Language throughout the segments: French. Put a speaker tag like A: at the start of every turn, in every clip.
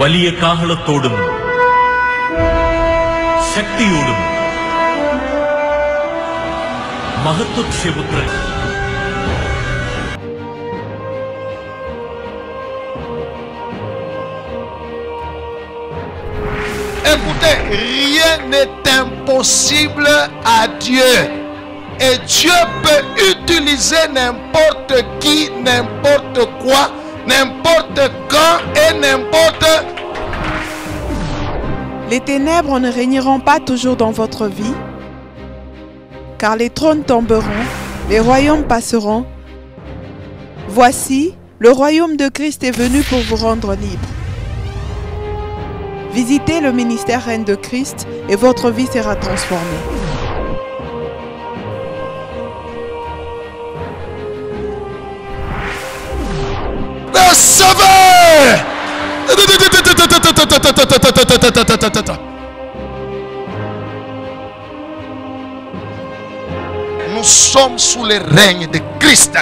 A: വലിയ കാഹളത്തോടും ശക്തിയോടും മഹത്വക്ഷേപുത്രൻ
B: Écoutez, rien n'est impossible à Dieu. Et Dieu peut utiliser n'importe qui, n'importe quoi, n'importe quand et n'importe.
C: Les ténèbres ne régneront pas toujours dans votre vie, car les trônes tomberont, les royaumes passeront. Voici, le royaume de Christ est venu pour vous rendre libre. Visitez le ministère Reine de Christ et votre vie sera transformée.
B: Le sauveur! Nous sommes sous le règne de Christ.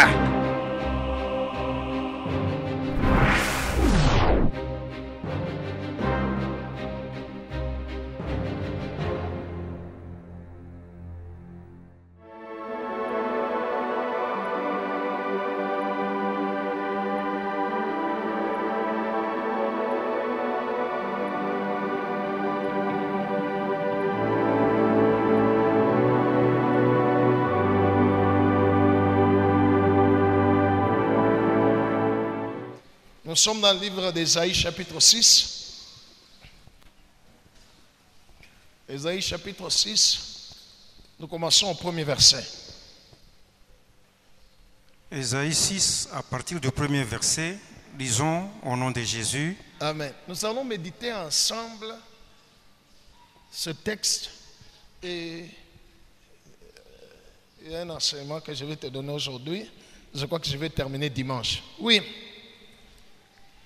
B: Nous sommes dans le livre d'Ésaïe chapitre 6. Ésaïe chapitre 6. Nous commençons au premier verset.
D: Ésaïe 6, à partir du premier verset, lisons au nom de Jésus.
B: Amen. Nous allons méditer ensemble ce texte et il y a un enseignement que je vais te donner aujourd'hui. Je crois que je vais terminer dimanche. Oui.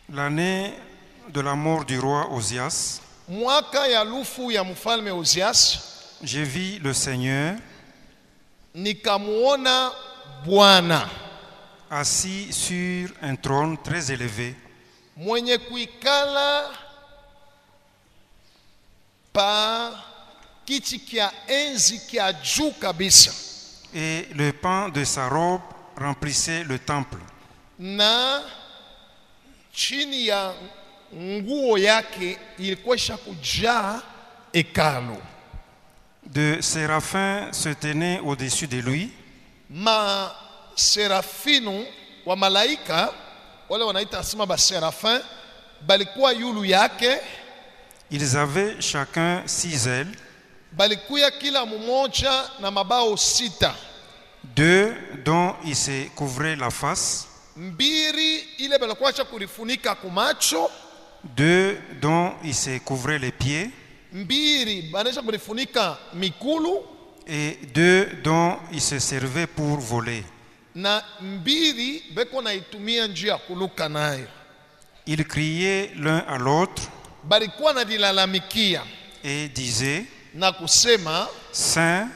D: L'année de la mort du roi Osias,
B: Mwaka ya lufu ya mfalme Osias,
D: j'ai vu le Seigneur
B: nikamuona Bwana
D: assis sur un trône très élevé,
B: mwenye kuikala pa kiti kia enzi kia juu kabisa,
D: et le pan de sa robe remplissait le temple.
B: na chini ya nguo yake ilikuwa kujaa hekalu.
D: De séraphins se tenaient au-dessus de lui,
B: Ma serafinu wa malaika wale wanaita asema ba serafin balikuwa yulu yake,
D: ils avaient chacun 6 ailes,
B: balikuya kila mmoja na mabao 6,
D: 2 dont il se couvrait la face,
B: mbiri ile balikuwa kurifunika kumacho,
D: 2 dont il se couvrait les pieds,
B: mbiri banesha kurifunika mikulu,
D: et 2 dont il se servait pour voler.
B: na mbiri beko naitumia njia ya kuluka nayo.
D: Ils criaient l'un à l'autre
B: Balikuwa nadilalamikia
D: et disaient:
B: na kusema
D: Saint,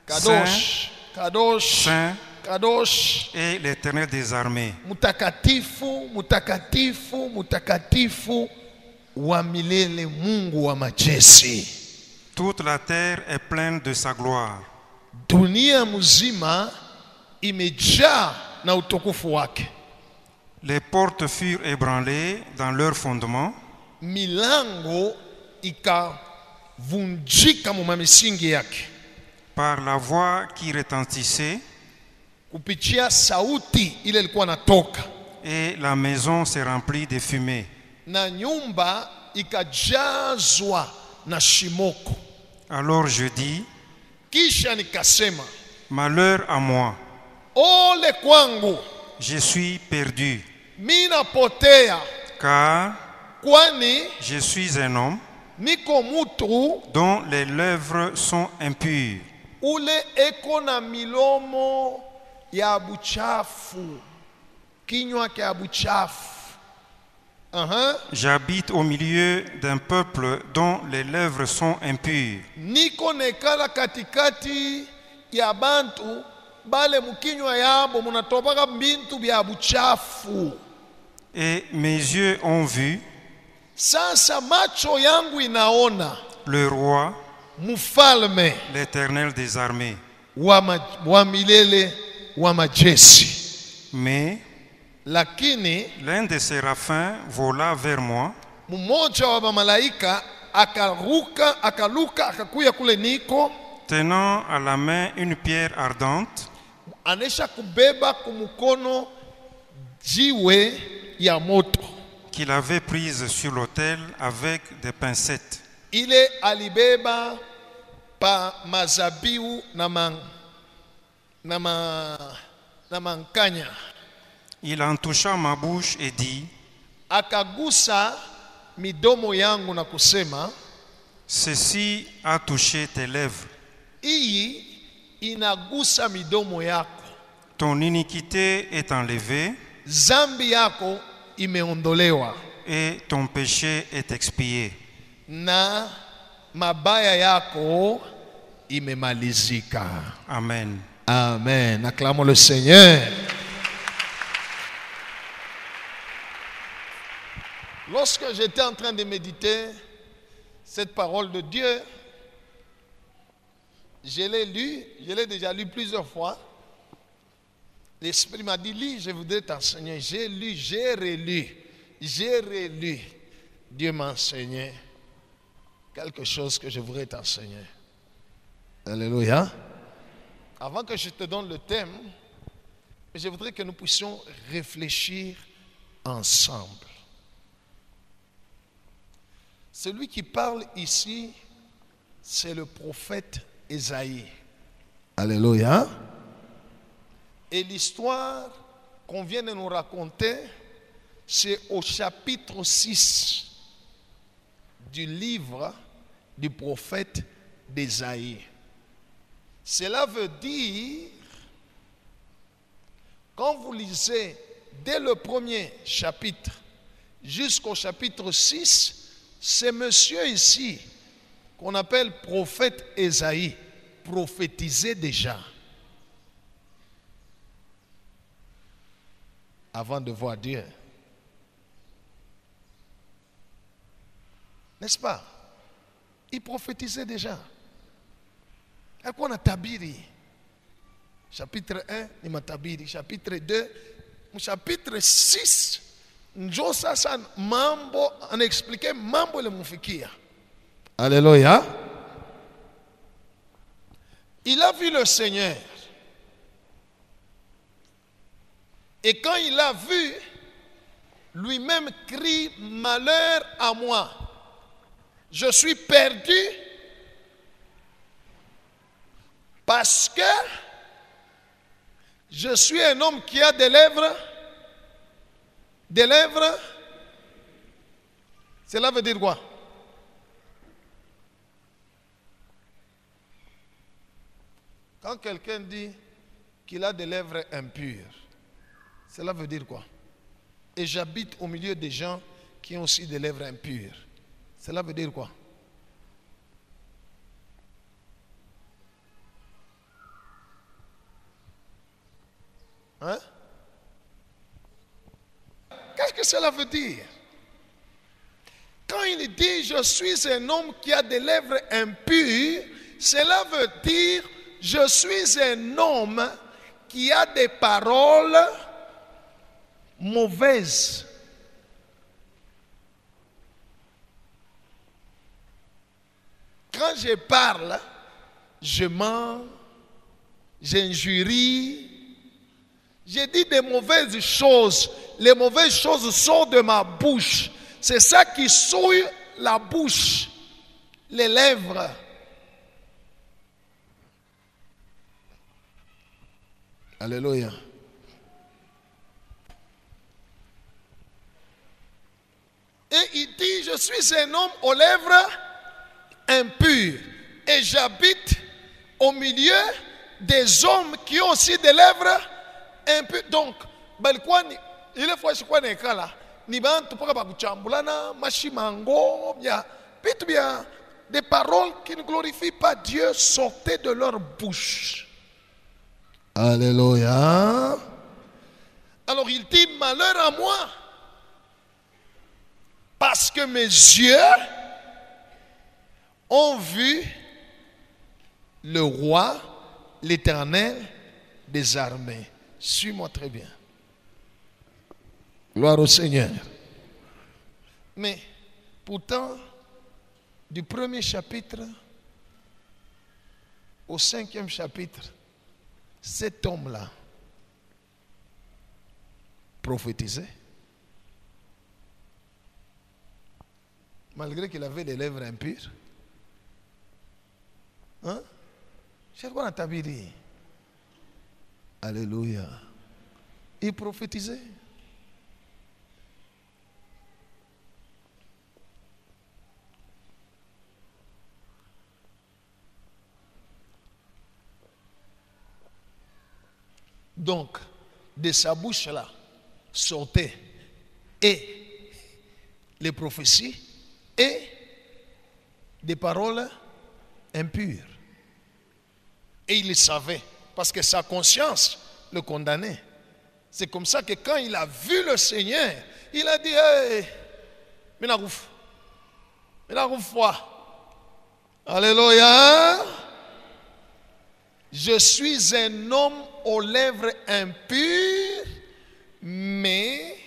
B: kadosh,
D: Saint,
B: kadosh,
D: Saint
B: kadosh,
D: est l'Éternel des armées.
B: mutakatifu, mutakatifu, mutakatifu wa milele, Mungu wa majeshi.
D: Toute la terre est pleine de sa gloire.
B: Dunia mzima imejaa na utukufu wake.
D: Les portes furent ébranlées dans leur fondement,
B: Milango ikavunjika mu misingi yake
D: par la voix qui retentissait,
B: kupitia sauti ile ilikuwa natoka,
D: et la maison se remplit de fumée.
B: na nyumba ikajazwa na shimoko.
D: Alors je dis:
B: Kisha nikasema,
D: malheur à moi,
B: ole kwangu,
D: je suis perdu,
B: mina potea,
D: car
B: kwani
D: je suis un homme
B: niko mutu
D: dont les lèvres sont impures,
B: ule eko na milomo ya buchafu, kinywa kya buchafu.
D: J'habite au milieu d'un peuple dont les lèvres sont impures.
B: Niko nekala katikati ya bantu bale mukinywa yabo munatopaka bintu bya buchafu.
D: Et mes yeux ont vu
B: Sasa macho yangu inaona
D: le roi,
B: mfalme
D: l'Éternel des armées.
B: wa milele wa majeshi.
D: Mais
B: Lakini
D: l'un des séraphins vola vers moi
B: mmoja wa malaika akaruka akakuya kule niko,
D: tenant à la main une pierre ardente
B: anesha kubeba kumukono jiwe ya moto.
D: qu'il avait prise sur l'autel avec des pincettes.
B: Ile alibeba pa mazabiu na mankanya.
D: Il en toucha ma bouche et dit,
B: Akagusa midomo yangu na kusema,
D: ceci a touché tes lèvres.
B: hii inagusa midomo yako.
D: Ton iniquité est enlevée
B: Zambi yako imeondolewa
D: et ton péché est expié.
B: na mabaya yako imemalizika.
D: Amen.
B: Amen. Acclamons le Seigneur. Lorsque j'étais en train de méditer cette parole de Dieu, je l'ai lu, je l'ai déjà lu plusieurs fois. L'Esprit m'a dit, lis, je voudrais t'enseigner. J'ai lu, j'ai relu. Dieu m'a enseigné quelque chose que je voudrais t'enseigner. Alléluia. Avant que je te donne le thème, je voudrais que nous puissions réfléchir ensemble. Celui qui parle ici, c'est le prophète Ésaïe. Alléluia. Et l'histoire qu'on vient de nous raconter, c'est au chapitre 6 du livre du prophète d'Ésaïe. Cela veut dire, quand vous lisez dès le premier chapitre jusqu'au chapitre 6, c'est monsieur ici, qu'on appelle prophète Ésaïe, prophétisait déjà avant de voir Dieu. N'est-ce pas? Il prophétisait déjà. À quoi on a tabiri? Chapitre 1, il m'a tabiri. Chapitre 2, chapitre 6, njo sasa mambo, on a expliqué mambo le mufikia. Alléluia. Il a vu le Seigneur. Et quand il a vu, lui-même crie, malheur à moi. Je suis perdu parce que je suis un homme qui a des lèvres. Des lèvres, cela veut dire quoi? Quand quelqu'un dit qu'il a des lèvres impures, cela veut dire quoi? Et j'habite au milieu des gens qui ont aussi des lèvres impures. Cela veut dire quoi? Hein? Qu'est-ce que cela veut dire? Quand il dit je suis un homme qui a des lèvres impures, cela veut dire je suis un homme qui a des paroles mauvaises. Quand je parle, je mens, j'injurie, je dis des mauvaises choses. Les mauvaises choses sortent de ma bouche. C'est ça qui souille la bouche, les lèvres. Alléluia. Et il dit, je suis un homme aux lèvres impures. Et j'habite au milieu des hommes qui ont aussi des lèvres impures. Donc, il est fois quoi n'est là. Ni bantu paka bakuchambulana, mashimango, bien, des paroles qui ne glorifient pas Dieu sortaient de leur bouche. Alléluia. Alors il dit, malheur à moi, Parce que mes yeux ont vu le roi, l'Éternel des armées. Suis-moi très bien. Gloire au Seigneur. Mais pourtant, du premier chapitre au 5e chapitre, cet homme-là prophétisait. Malgré qu'il avait des lèvres impures. Hein? C'est quoi dans ta Bible? Alléluia. Il prophétisait. Donc, de sa bouche-là sortaient et les prophéties et des paroles impures. Et il le savait, parce que sa conscience le condamnait. C'est comme ça que quand il a vu le Seigneur, il a dit, hey, Minarouf, alléluia. Je suis un homme aux lèvres impures, mais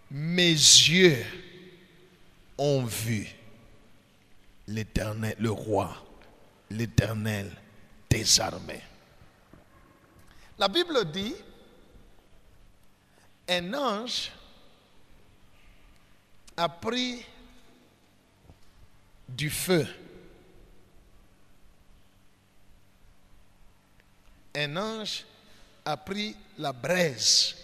B: mes yeux ont vu l'Éternel, le roi, l'Éternel des armées. La Bible dit, un ange a pris du feu. Un ange a pris la braise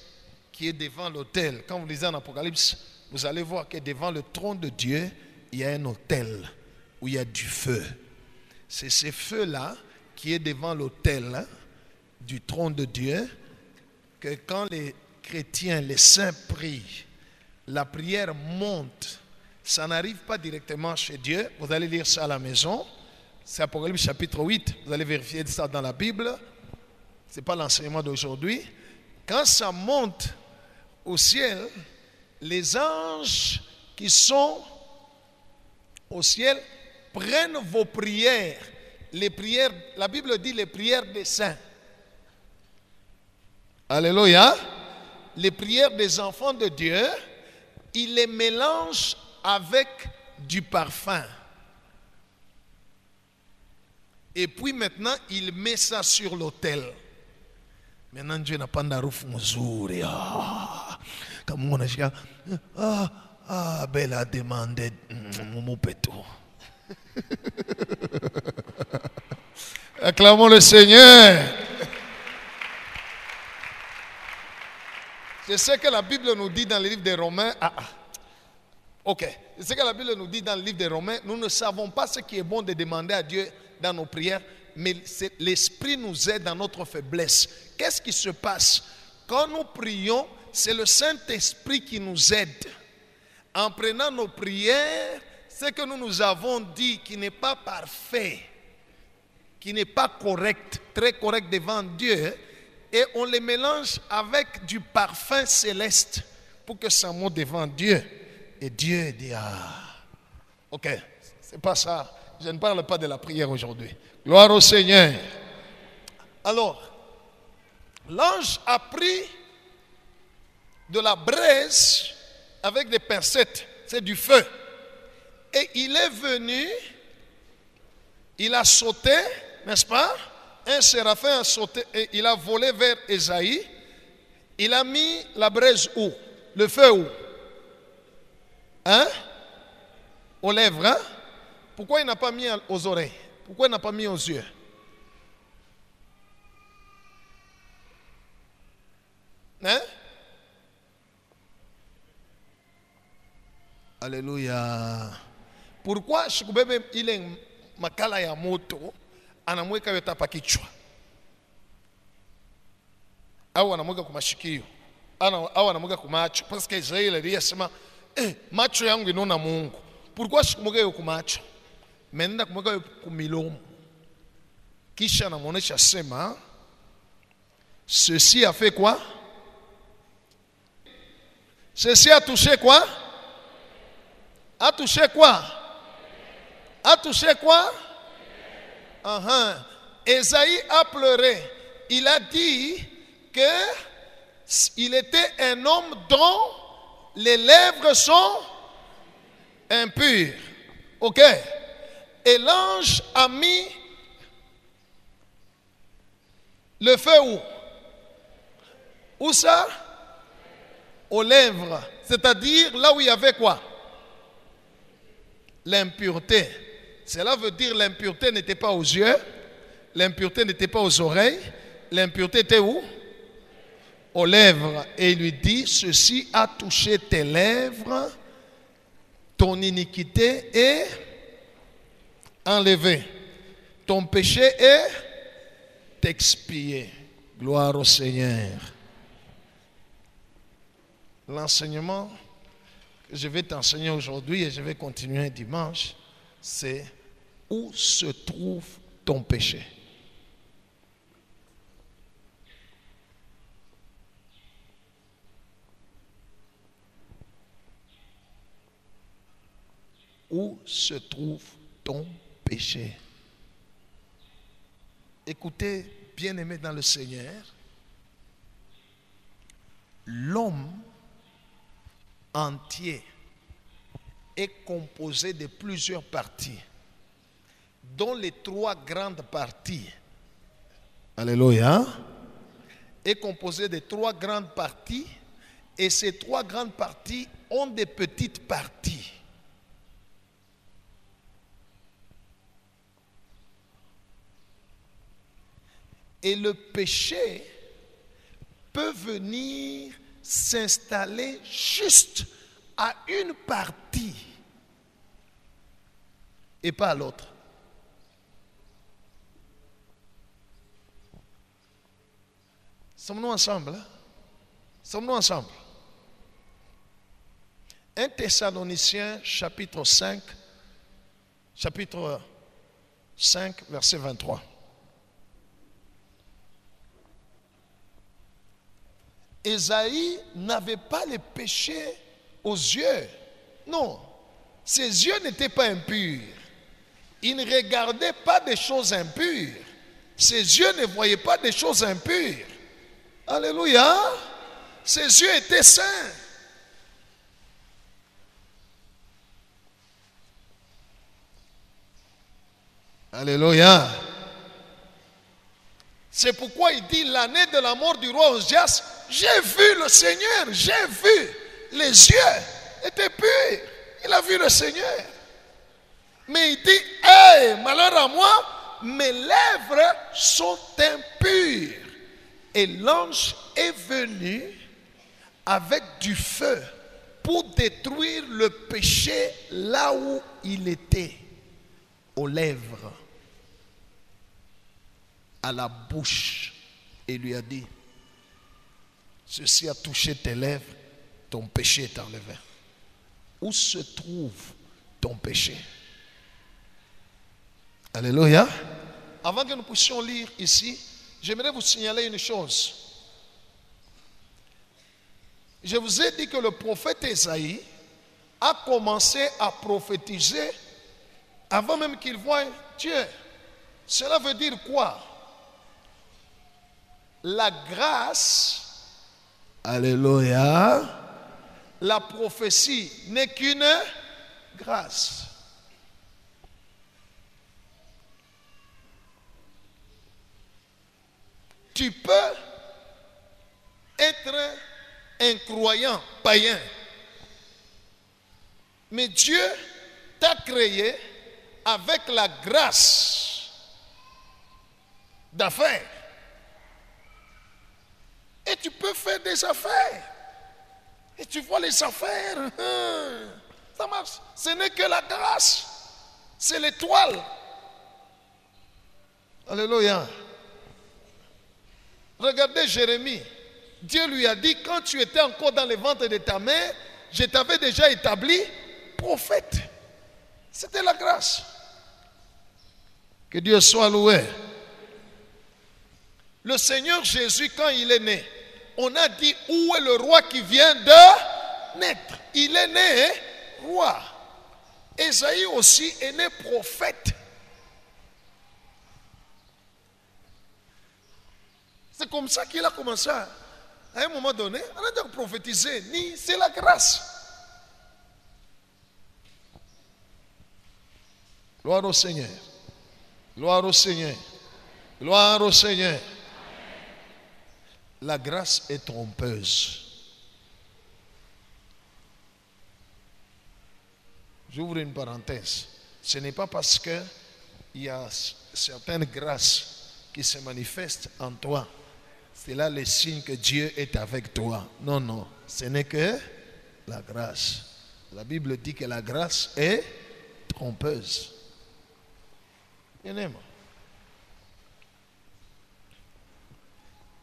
B: qui est devant l'autel. Quand vous lisez en Apocalypse, vous allez voir que devant le trône de Dieu, il y a un autel où il y a du feu. C'est ce feu-là qui est devant l'autel du trône de Dieu, que quand les chrétiens, les saints prient, la prière monte. Ça n'arrive pas directement chez Dieu. Vous allez lire ça à la maison. C'est Apocalypse chapitre 8. Vous allez vérifier ça dans la Bible. Ce n'est pas l'enseignement d'aujourd'hui. Quand ça monte au ciel, les anges qui sont au ciel prennent vos prières. Les prières, la Bible dit les prières des saints. Alléluia. Les prières des enfants de Dieu, ils les mélangent avec du parfum. Et puis maintenant, il met ça sur l'autel. Maintenant, Dieu n'a pas d'arouf mzuri. Comme on a dit, Bella a demandé mon péto. Acclamons le Seigneur. C'est ce que la Bible nous dit dans le livre des Romains. Ok. C'est ce que la Bible nous dit dans le livre des Romains. Nous ne savons pas ce qui est bon de demander à Dieu dans nos prières, mais l'Esprit nous aide dans notre faiblesse. Qu'est-ce qui se passe? Quand nous prions, c'est le Saint-Esprit qui nous aide. En prenant nos prières, ce que nous avons dit qui n'est pas parfait, qui n'est pas correct, très correct devant Dieu, et on les mélange avec du parfum céleste pour que ça monte devant Dieu. Et Dieu dit, ok, c'est pas ça. Je ne parle pas de la prière aujourd'hui. Gloire au Seigneur. Alors, l'ange a pris de la braise avec des pincettes, c'est du feu. Et il est venu, il a sauté, n'est-ce pas? Un séraphin a sauté et il a volé vers Ésaïe. Il a mis la braise où? Le feu où? Hein? Aux lèvres, hein? Pourquoi il n'a pas mis aux oreilles? Pourquoi il n'a pas mis aux yeux? Hein? Alléluia. Pourquoi Shikubebe il est makala ya moto anamweka yote pa kichwa? Au anamweka kwa mashikio. Au anamweka kwa macho. Parce que Israeli aliyasema macho yangu inaona Mungu. Pourquoi shikumweka yo kwa macho? Menda kumweka yo kwa milomo. Kisha anamuonesha sema ceci a fait quoi? Ceci a touché quoi? A touché quoi? A touché quoi? Ésaïe a pleuré. Il a dit qu'il était un homme dont les lèvres sont impures. Ok? Et l'ange a mis le feu où? Où ça? Aux lèvres. C'est-à-dire là où il y avait quoi? L'impureté. Cela veut dire l'impureté n'était pas aux yeux, l'impureté n'était pas aux oreilles, l'impureté était où? Aux lèvres. Et il lui dit, ceci a touché tes lèvres, ton iniquité est enlevée, ton péché est expié. Gloire au Seigneur. L'enseignement que je vais t'enseigner aujourd'hui et je vais continuer dimanche, c'est où se trouve ton péché. Où se trouve ton péché? Écoutez, bien-aimés dans le Seigneur, l'homme entier est composé de plusieurs parties, dont les 3 grandes parties, alléluia, est composé de 3 grandes parties, et ces 3 grandes parties ont des petites parties. Et le péché peut venir s'installer juste à une partie et pas à l'autre. Sommes-nous ensemble? Sommes-nous ensemble? 1 Thessaloniciens chapitre 5, verset 23. Ésaïe n'avait pas les péchés aux yeux. Non, ses yeux n'étaient pas impurs. Il ne regardait pas des choses impures. Ses yeux ne voyaient pas des choses impures. Alléluia. Ses yeux étaient saints. Alléluia. C'est pourquoi il dit l'année de la mort du roi Osias, j'ai vu le Seigneur, j'ai vu. Les yeux étaient purs. Il a vu le Seigneur. Mais il dit, hey, malheur à moi, mes lèvres sont impures. Et l'ange est venu avec du feu pour détruire le péché là où il était, aux lèvres, à la bouche, et lui a dit, ceci a touché tes lèvres, ton péché est enlevé. Où se trouve ton péché? Alléluia. Avant que nous puissions lire ici, j'aimerais vous signaler une chose. Je vous ai dit que le prophète Ésaïe a commencé à prophétiser avant même qu'il voie Dieu. Cela veut dire quoi? La grâce, alléluia, la prophétie n'est qu'une grâce. Tu peux être un croyant païen, mais Dieu t'a créé avec la grâce d'affaires. Et tu peux faire des affaires. Et tu vois les affaires, ça marche. Ce n'est que la grâce. C'est l'étoile. Alléluia. Regardez Jérémie. Dieu lui a dit, quand tu étais encore dans le ventre de ta mère, je t'avais déjà établi prophète. C'était la grâce. Que Dieu soit loué. Le Seigneur Jésus, quand il est né, on a dit, où est le roi qui vient de naître? Il est né roi. Ésaïe aussi est né prophète. C'est comme ça qu'il a commencé à un moment donné, on a donc prophétisé, ni c'est la grâce. Gloire au Seigneur. Gloire au Seigneur. Gloire au Seigneur. La grâce est trompeuse. J'ouvre une parenthèse. Ce n'est pas parce qu'il y a certaines grâces qui se manifestent en toi. C'est là le signe que Dieu est avec toi. Non, non. Ce n'est que la grâce. La Bible dit que la grâce est trompeuse. Bien-aimé.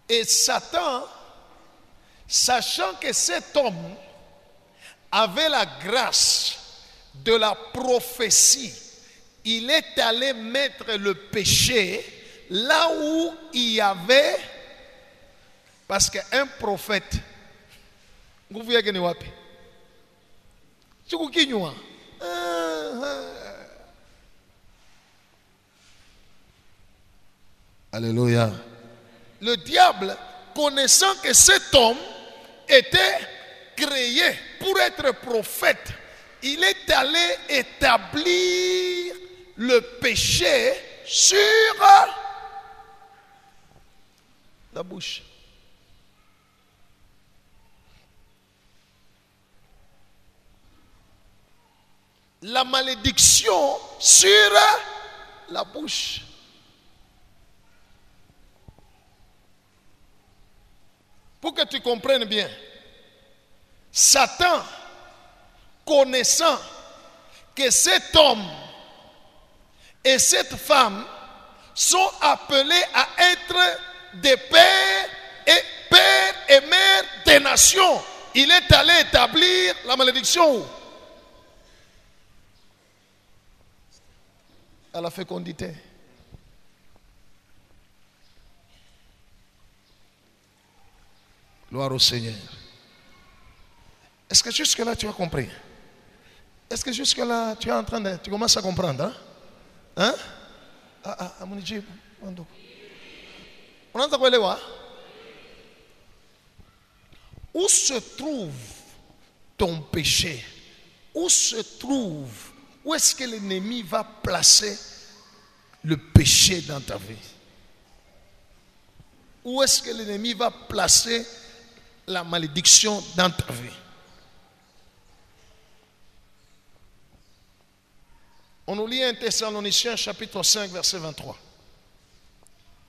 B: Et Satan, sachant que cet homme avait la grâce de la prophétie, il est allé mettre le péché là où il y avait, parce qu'un prophète, vous voyez que nous avons alléluia. Le diable, connaissant que cet homme était créé pour être prophète, il est allé établir le péché sur la bouche. La malédiction sur la bouche. Pour que tu comprennes bien, Satan, connaissant que cet homme et cette femme sont appelés à être des pères et mères des nations, il est allé établir la malédiction où? À la fécondité. Gloire au Seigneur. Est-ce que jusque-là tu as compris? Est-ce que jusque-là tu es en train de... Tu commences à comprendre? Hein? Mon Dieu. On entend quoi les voix? Où se trouve ton péché? Où se trouve? Où est-ce que l'ennemi va placer le péché dans ta vie? Où est-ce que l'ennemi va placer la malédiction dans ta vie? On nous lit 1 Thessaloniciens chapitre 5 verset 23.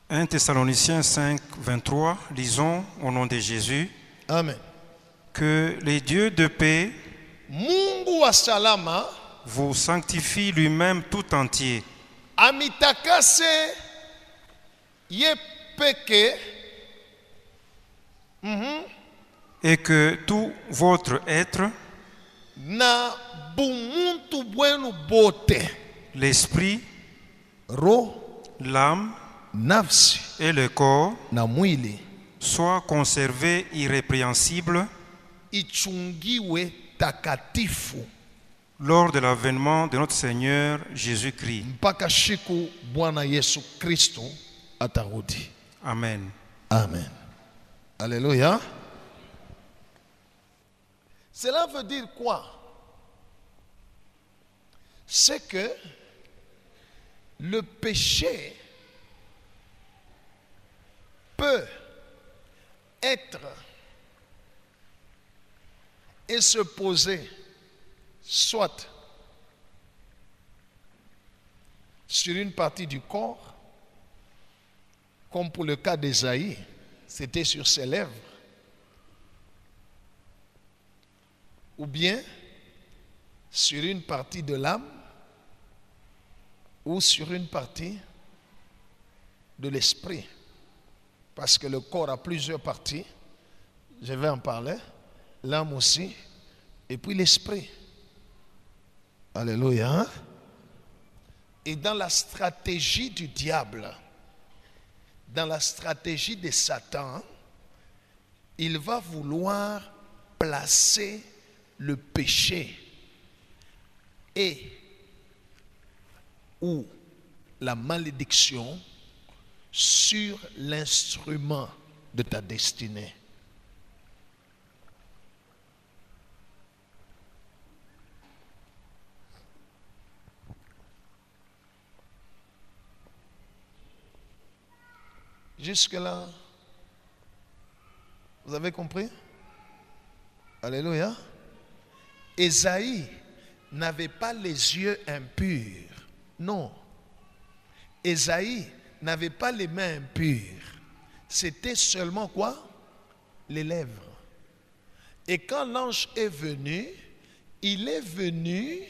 D: 1 Thessaloniciens 5, 23, lisons au nom de Jésus.
B: Amen.
D: Que les dieux de paix
B: Mungu wa salama
D: vous sanctifie lui-même tout entier,
B: amitakase ye peke
D: et que tout votre être,
B: na bumuntu bwenu bote,
D: l'esprit,
B: ro
D: l'âme
B: nafsi
D: et le corps
B: na mwili
D: soient conservés irrépréhensibles
B: ichungiwe takatifu
D: lors de l'avènement de notre Seigneur Jésus-Christ.
B: mpaka siku Bwana Yesu Kristo atarudi.
D: Amen.
B: Amen. Alléluia. Cela veut dire quoi? C'est que le péché peut être et se poser soit sur une partie du corps, comme pour le cas d'Ésaïe, c'était sur ses lèvres, ou bien sur une partie de l'âme, ou sur une partie de l'esprit. Parce que le corps a plusieurs parties, je vais en parler, l'âme aussi, et puis l'esprit. Alléluia. Et dans la stratégie du diable, dans la stratégie de Satan, il va vouloir placer le péché et ou la malédiction sur l'instrument de ta destinée. Jusque-là, vous avez compris? Alléluia. Ésaïe n'avait pas les yeux impurs. Non. Ésaïe n'avait pas les mains impures. C'était seulement quoi? Les lèvres. Et quand l'ange est venu, il est venu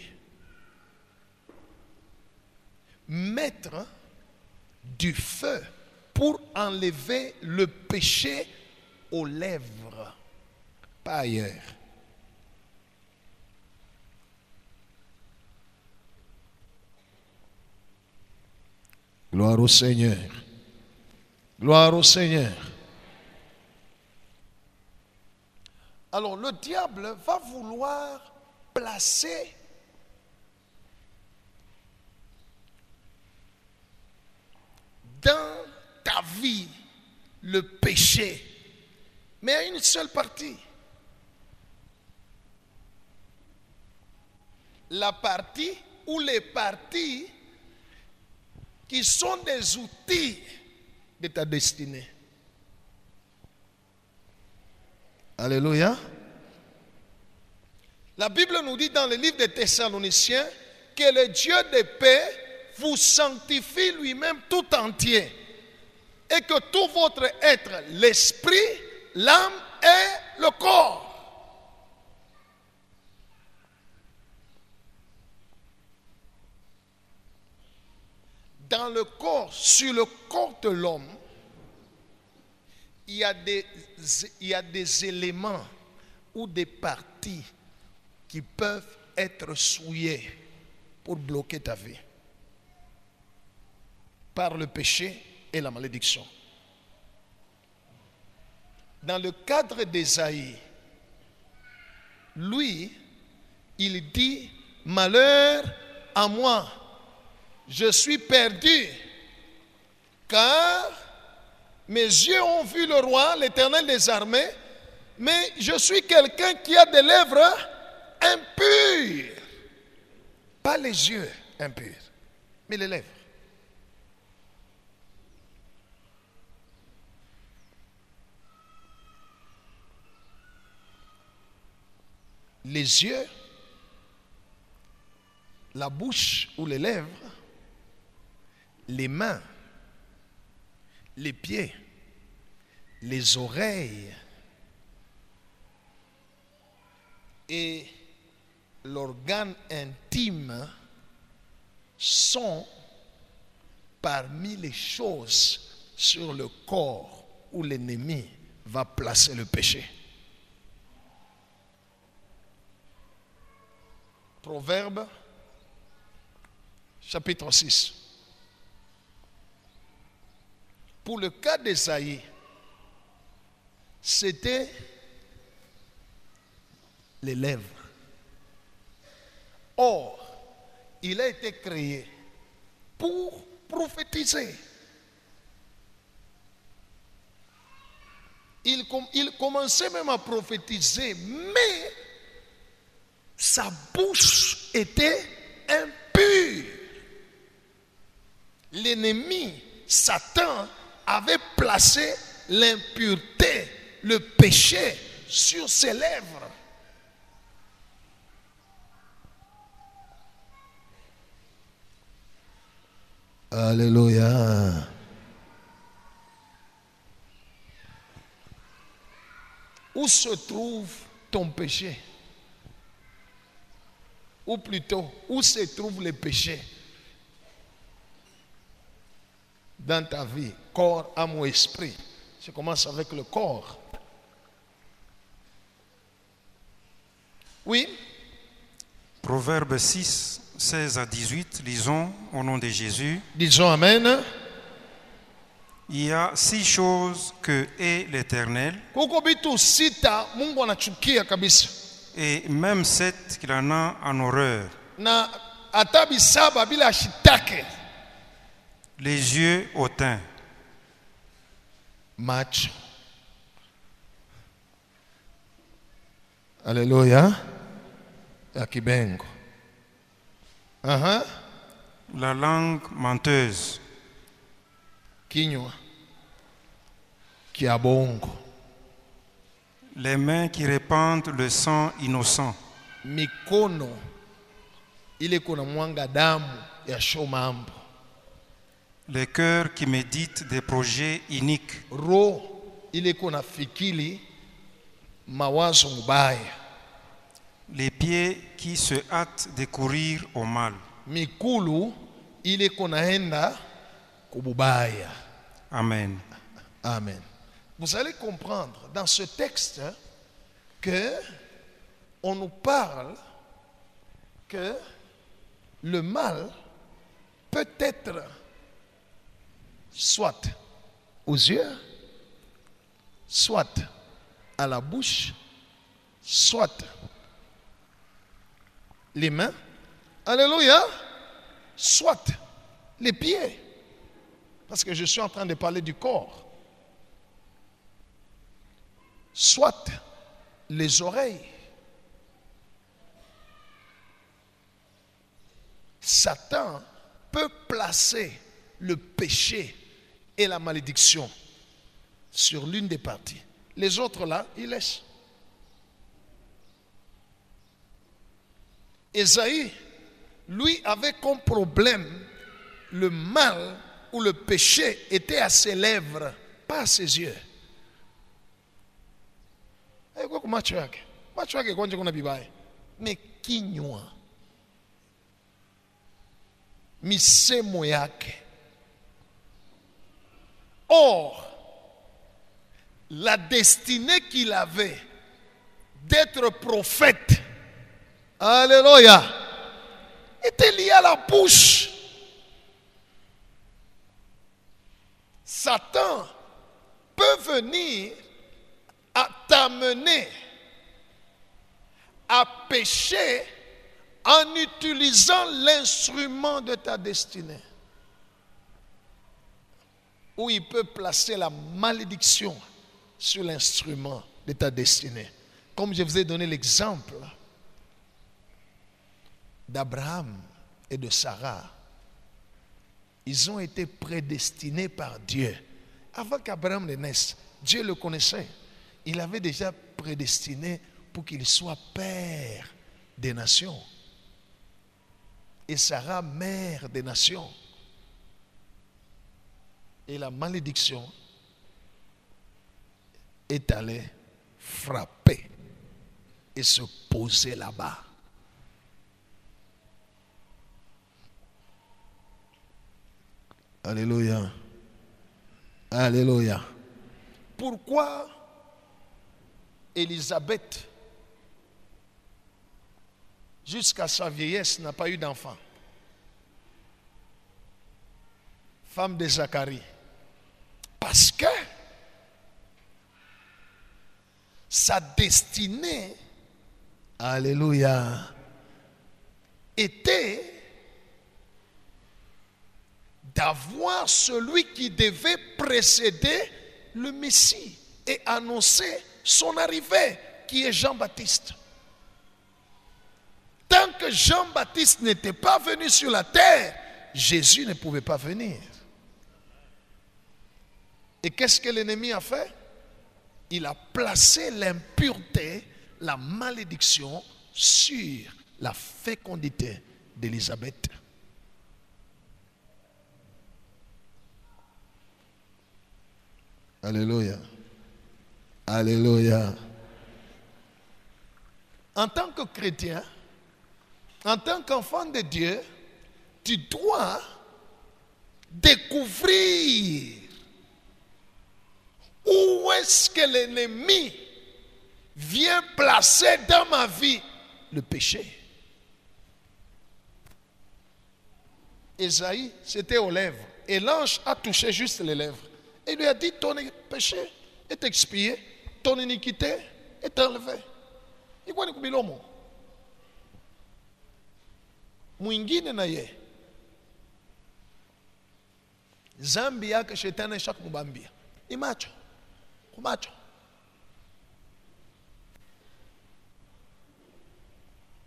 B: mettre du feu pour enlever le péché aux lèvres, pas ailleurs. Gloire au Seigneur. Gloire au Seigneur. Alors le diable va vouloir placer dans ta vie le péché, mais à une seule partie. La partie ou les parties qui sont des outils de ta destinée. Alléluia. La Bible nous dit dans le livre des Thessaloniciens que le Dieu de paix vous sanctifie lui-même tout entier et que tout votre être, l'esprit, l'âme et le corps. Dans le corps, sur le corps de l'homme, il y a des éléments ou des parties qui peuvent être souillées pour bloquer ta vie par le péché et la malédiction. Dans le cadre d'Ésaïe, lui, il dit: malheur à moi, je suis perdu, car mes yeux ont vu le roi, l'Éternel des armées, mais je suis quelqu'un qui a des lèvres impures. Pas les yeux impurs, mais les lèvres. Les yeux, la bouche ou les lèvres, les mains, les pieds, les oreilles et l'organe intime sont parmi les choses sur le corps où l'ennemi va placer le péché. Proverbe, chapitre 6. Pour le cas d'Ésaïe, c'était les lèvres. Or, il a été créé pour prophétiser. Il commençait même à prophétiser, mais sa bouche était impure. L'ennemi, Satan, avait placé l'impureté, le péché sur ses lèvres. Alléluia. Où se trouve ton péché? Ou plutôt, où se trouvent les péchés dans ta vie, corps, âme ou esprit? Je commence avec le corps. Oui.
D: Proverbe 6, 16 à 18, lisons au nom de Jésus.
B: Disons Amen.
D: Il y a 6 choses que est l'Éternel,
B: Mungu anachukia kabisa.
D: et même 7 qu'il en a en horreur.
B: na atabi saba bila shitake.
D: Les yeux hautains.
B: Macho. Alléluia. Ya kibengo.
D: La langue menteuse.
B: Kinywa kiabongo.
D: Les mains qui répandent le sang innocent.
B: Mikono ile kuna mwanga damu ya shomambo.
D: Les cœurs qui méditent des projets iniques.
B: Roho ile kuna fikili mawazo mubaya.
D: Les pieds qui se hâtent de courir au mal.
B: Mikulu ile kunaenda kububaya.
D: Amen.
B: Amen. Vous allez comprendre dans ce texte que on nous parle que le mal peut être soit aux yeux, soit à la bouche, soit les mains, alléluia, soit les pieds, parce que je suis en train de parler du corps, soit les oreilles. Satan peut placer le péché et la malédiction sur l'une des parties. Les autres là, il laisse. Ésaïe, lui, avait comme problème le mal ou le péché était à ses lèvres, pas à ses yeux. Mais kinywa misemo yake. Or, la destinée qu'il avait d'être prophète, alléluia, était liée à la bouche. Satan peut venir à t'amener à pécher en utilisant l'instrument de ta destinée. Ou il peut placer la malédiction sur l'instrument de ta destinée. Comme je vous ai donné l'exemple d'Abraham et de Sarah. Ils ont été prédestinés par Dieu. Avant qu'Abraham ne naisse, Dieu le connaissait. Il avait déjà prédestiné pour qu'il soit père des nations. Et Sarah, mère des nations. Et la malédiction est allée frapper et se poser là-bas. Alléluia. Alléluia. Pourquoi Élisabeth, jusqu'à sa vieillesse, n'a pas eu d'enfant? Femme de Zacharie. Parce que sa destinée, alléluia, était d'avoir celui qui devait précéder le Messie et annoncer son arrivée, qui est Jean-Baptiste. Tant que Jean-Baptiste n'était pas venu sur la terre, Jésus ne pouvait pas venir. Et qu'est-ce que l'ennemi a fait? Il a placé l'impureté, la malédiction sur la fécondité d'Élisabeth. Alléluia. Alléluia. En tant que chrétien, en tant qu'enfant de Dieu, tu dois découvrir où est-ce que l'ennemi vient placer dans ma vie le péché. Ésaïe, c'était aux lèvres. Et l'ange a touché juste les lèvres. Et il lui a dit, ton péché est expié, ton iniquité est enlevée. mwingine na ye zambi yake shetani shakumubambia ni macho kumacho.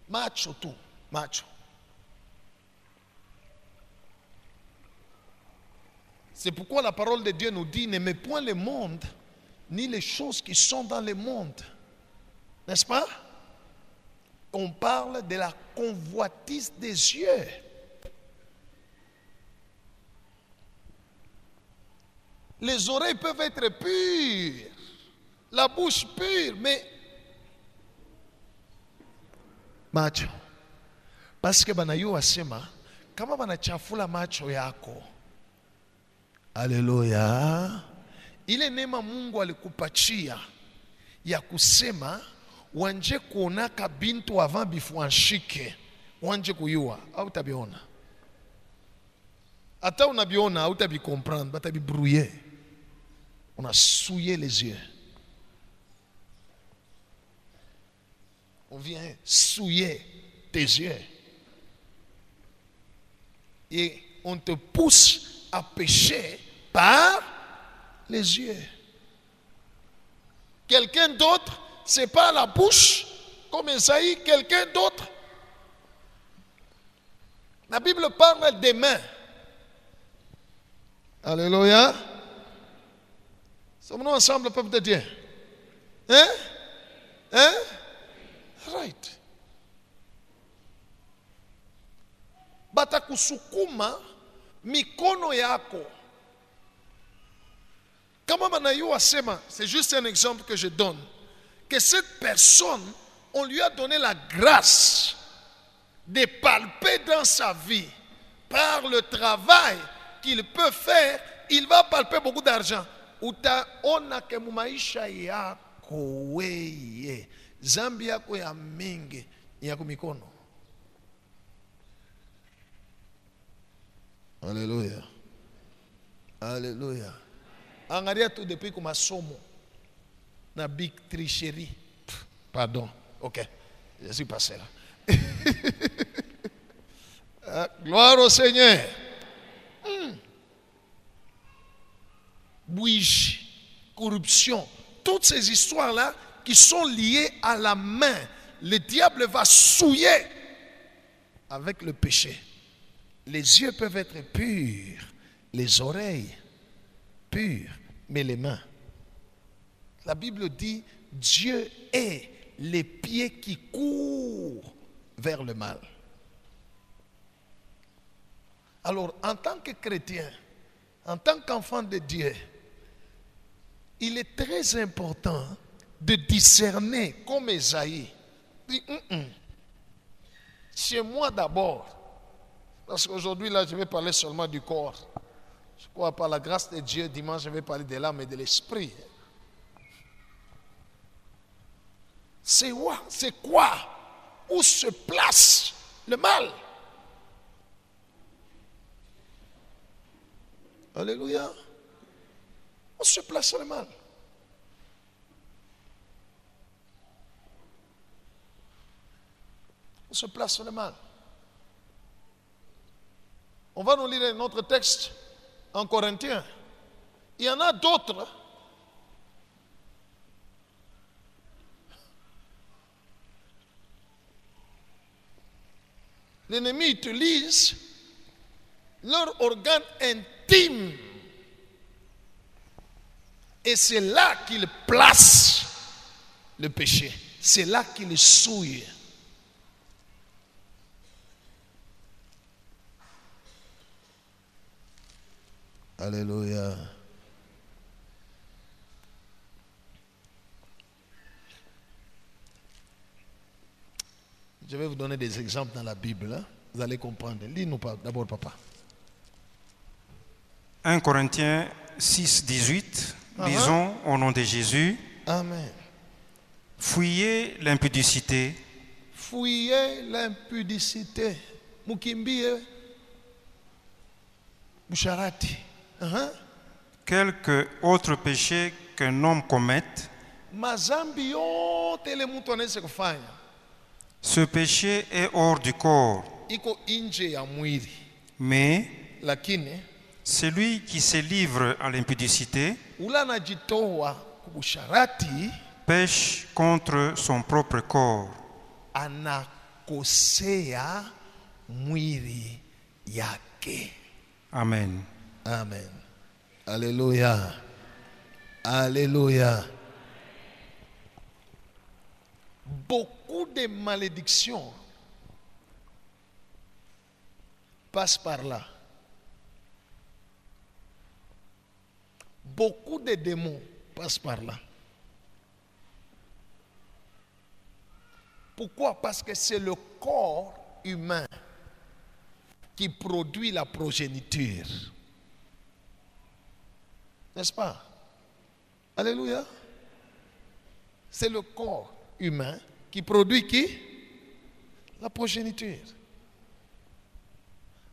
B: Macho tu, macho. C'est pourquoi la parole de Dieu nous dit: n'aimez point le monde, ni les choses qui sont dans le monde. N'est-ce pas? On parle de la convoitise des yeux. Les oreilles peuvent être pures, la bouche pure, mais macho. Parce que banayo asema kama banachafula macho yako. Haleluya. Ile neema Mungu alikupatia ya kusema wanje kuonaka bintu avant bifuanshike, wanje kuyua au tabiona. Ata unabiona au tabikomprendre, batabibrouiller. On a souillé les yeux. On vient souiller tes yeux. Et on te pousse à pécher par les yeux. Quelqu'un d'autre, c'est pas la bouche, comme Esaïe, quelqu'un d'autre. La Bible parle des mains. Alléluia. Sommes-nous ensemble, peuple de Dieu? Hein? Hein? Right. Batakusukuma mikono yako. Kama manayua sema, c'est juste un exemple que je donne, que cette personne, on lui a donné la grâce de palper dans sa vie par le travail qu'il peut faire. Il va palper beaucoup d'argent. Utaona ke mumaisha yako weye zambi yako ya mingi yako mikono. Alléluia. Alléluia. Angalia tout depuis comme masomo na big tricherie. Pardon. OK. Je suis passé là. Gloire au Seigneur. Bougie, corruption, toutes ces histoires-là qui sont liées à la main. Le diable va souiller avec le péché. Les yeux peuvent être purs, les oreilles pures, mais les mains. La Bible dit: Dieu est les pieds qui courent vers le mal. Alors, en tant que chrétien, en tant qu'enfant de Dieu, il est très important de discerner comme Esaïe. Chez moi d'abord, parce qu'aujourd'hui là je vais parler seulement du corps. Je crois par la grâce de Dieu, dimanche je vais parler de l'âme et de l'esprit. C'est quoi? Où se place le mal? Alléluia. On se place le mal. On se place le mal. On va nous lire notre texte en Corinthiens. Il y en a d'autres. L'ennemi utilise leur organe intime. Et c'est là qu'il place le péché. C'est là qu'il souille. Alléluia. Je vais vous donner des exemples dans la Bible. Hein? Vous allez comprendre. Lis-nous d'abord, papa.
D: 1 Corinthiens 6, 18. Lisons au nom de Jésus.
B: Amen.
D: Fuyez l'impudicité.
B: Fuyez l'impudicité. Mukimbie. Boucharati.
D: Quelque autre péché qu'un homme commette,
B: mazambi yote ile mtu anaweza kufanya,
D: ce péché est hors du corps,
B: iko nje ya mwili,
D: Mais
B: lakini
D: celui qui se livre à l'impudicité
B: ule anajitoa kubusharati
D: pêche contre son propre corps.
B: anakosea mwili yake.
D: Amen.
B: Amen. Alléluia. Alléluia. Beaucoup de malédictions passent par là. Beaucoup de démons passent par là. Pourquoi? Parce que c'est le corps humain qui produit la progéniture. N'est-ce pas? Alléluia. C'est le corps humain qui produit qui? La progéniture.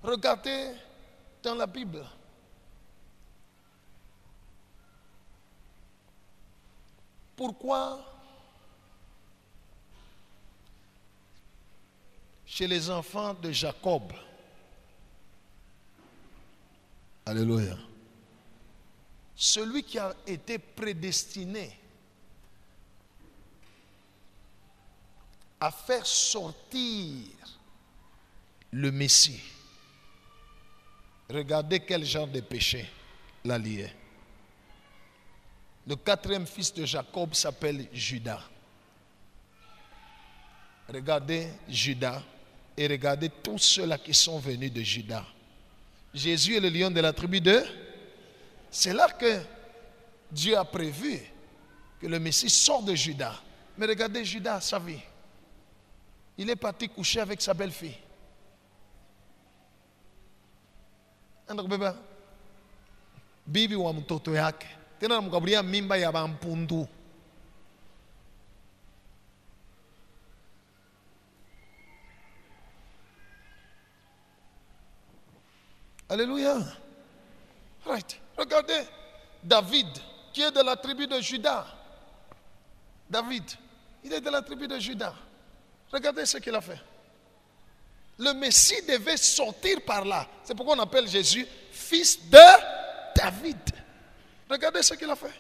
B: Regardez dans la Bible. Pourquoi chez les enfants de Jacob, alléluia, celui qui a été prédestiné à faire sortir le Messie, regardez quel genre de péché l'a lié. Le quatrième fils de Jacob s'appelle Judas. Regardez Judas et regardez tous ceux-là qui sont venus de Judas. Jésus est le lion de la tribu de... C'est là que Dieu a prévu que le Messie sort de Judas. Mais regardez Judas, sa vie. Il est parti coucher avec sa belle-fille. Bibi wa mtoto yake. Tena namkabulia mimba ya bampundu. Alléluia. Right. Regardez David, qui est de la tribu de Juda. David, il est de la tribu de Juda. Regardez ce qu'il a fait. Le Messie devait sortir par là. C'est pourquoi on appelle Jésus fils de David. Regardez ce qu'il a fait.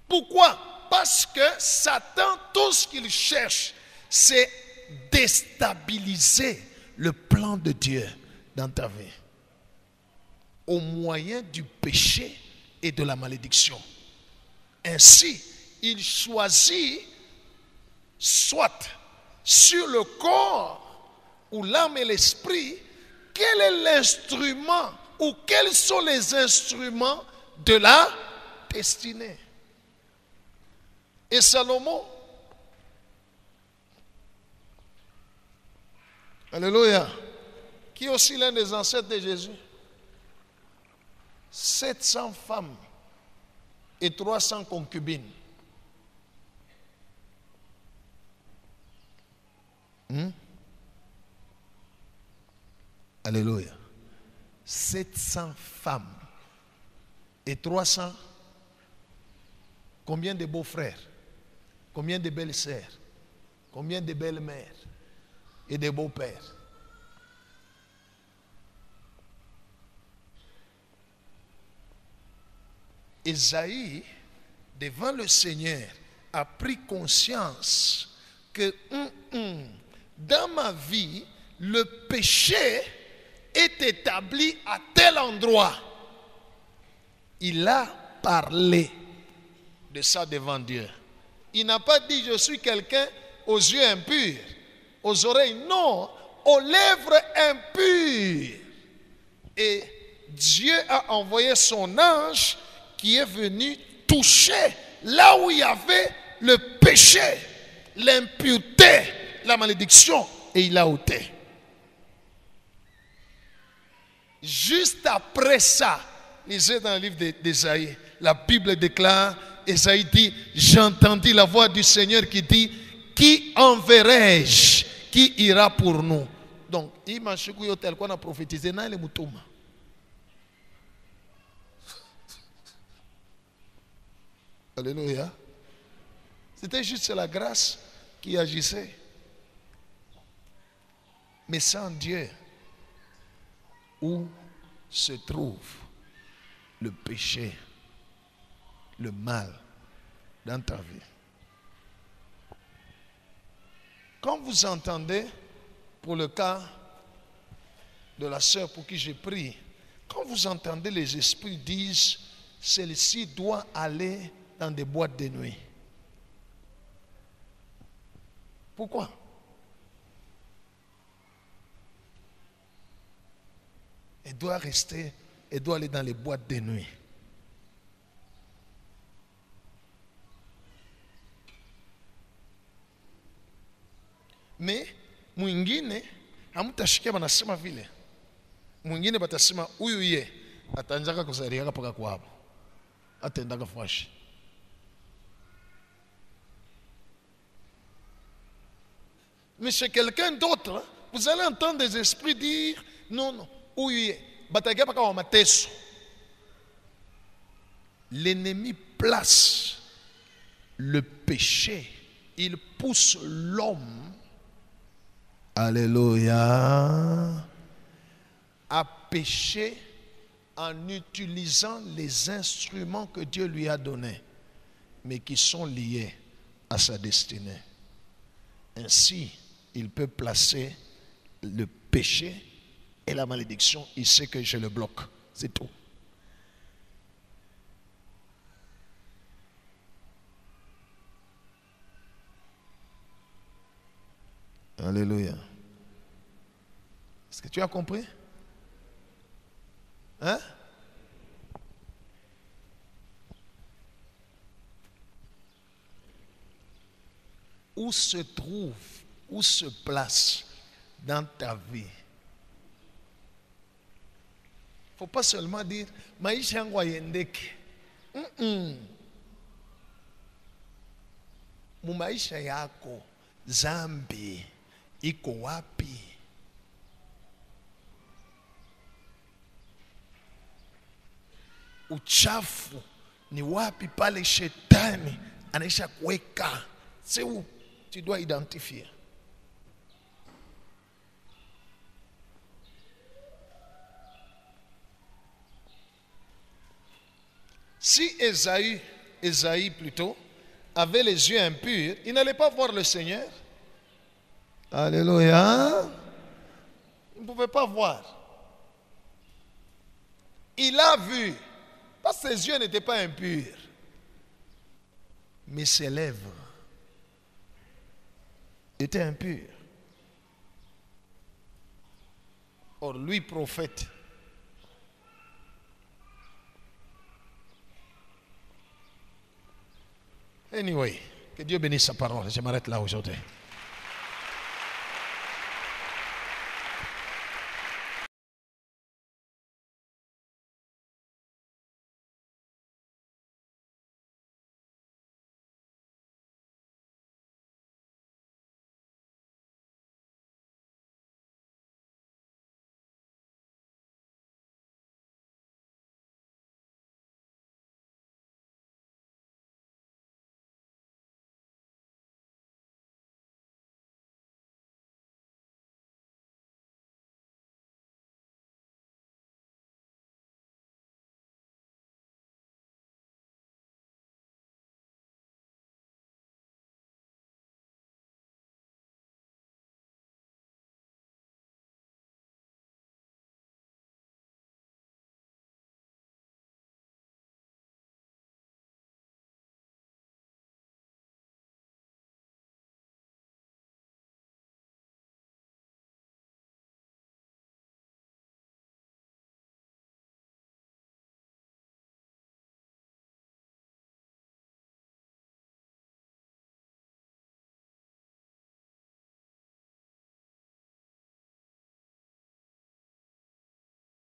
B: Pourquoi? Parce que Satan, tout ce qu'il cherche, c'est déstabiliser le plan de Dieu dans ta vie au moyen du péché et de la malédiction. Ainsi, il choisit soit sur le corps ou l'âme et l'esprit, quel est l'instrument ou quels sont les instruments de la destinée. Et Salomon, alléluia, qui est aussi l'un des ancêtres de Jésus, 700 femmes et 300 concubines. Alléluia. 700 femmes et 300. Combien de beaux-frères? Combien de belles-sœurs? Combien de belles-mères et de beaux-pères? Ésaïe, devant le Seigneur, a pris conscience que dans ma vie, le péché est établi à tel endroit. Il a parlé de ça devant Dieu. Il n'a pas dit je suis quelqu'un aux yeux impurs, aux oreilles, non, aux lèvres impures. Et Dieu a envoyé son ange qui est venu toucher là où il y avait le péché, l'impureté, la malédiction, et il a ôté. Juste après ça, lisez dans le livre d'Ésaïe, la Bible déclare, Ésaïe dit, j'entendis la voix du Seigneur qui dit, qui enverrai-je, qui ira pour nous? Donc, il m'a tel qu'on a prophétisé dans les moutons. Alléluia. C'était juste la grâce qui agissait. Mais sans Dieu, où se trouve le péché, le mal dans ta vie? Quand vous entendez, pour le cas de la sœur pour qui j'ai prié, quand vous entendez les esprits disent, celle-ci doit aller dans des boîtes de nuit. Pourquoi? Elle doit rester, elle doit aller dans les boîtes de nuit. Mais mwingine hamtashikia banasema vile. Mwingine batasema huyu ye ataanzaka kusaidia paka kwabo. Atendaka fashi. Mais chez quelqu'un d'autre, vous allez entendre des esprits dire non, non, huyu ye batakia paka wa mateso. L'ennemi place le péché, il pousse l'homme, alléluia, à pécher en utilisant les instruments que Dieu lui a donnés, mais qui sont liés à sa destinée. Ainsi, il peut placer le péché et la malédiction. Il sait que je le bloque. C'est tout. Alléluia. Est-ce que tu as compris? Hein? Où se trouve, où se place dans ta vie? Il ne faut pas seulement dire maisha yangu hayendeki. Mu maisha yako zambi iko wapi? Uchafu ni wapi pale shetani anaisha kuweka? C'est où tu dois identifier. Si Ésaïe plutôt, avait les yeux impurs, il n'allait pas voir le Seigneur. Alléluia. Il ne pouvait pas voir. Il a vu, parce que ses yeux n'étaient pas impurs, mais ses lèvres étaient impures. Or, lui, prophète, anyway, que Dieu bénisse sa parole. Je m'arrête là aujourd'hui.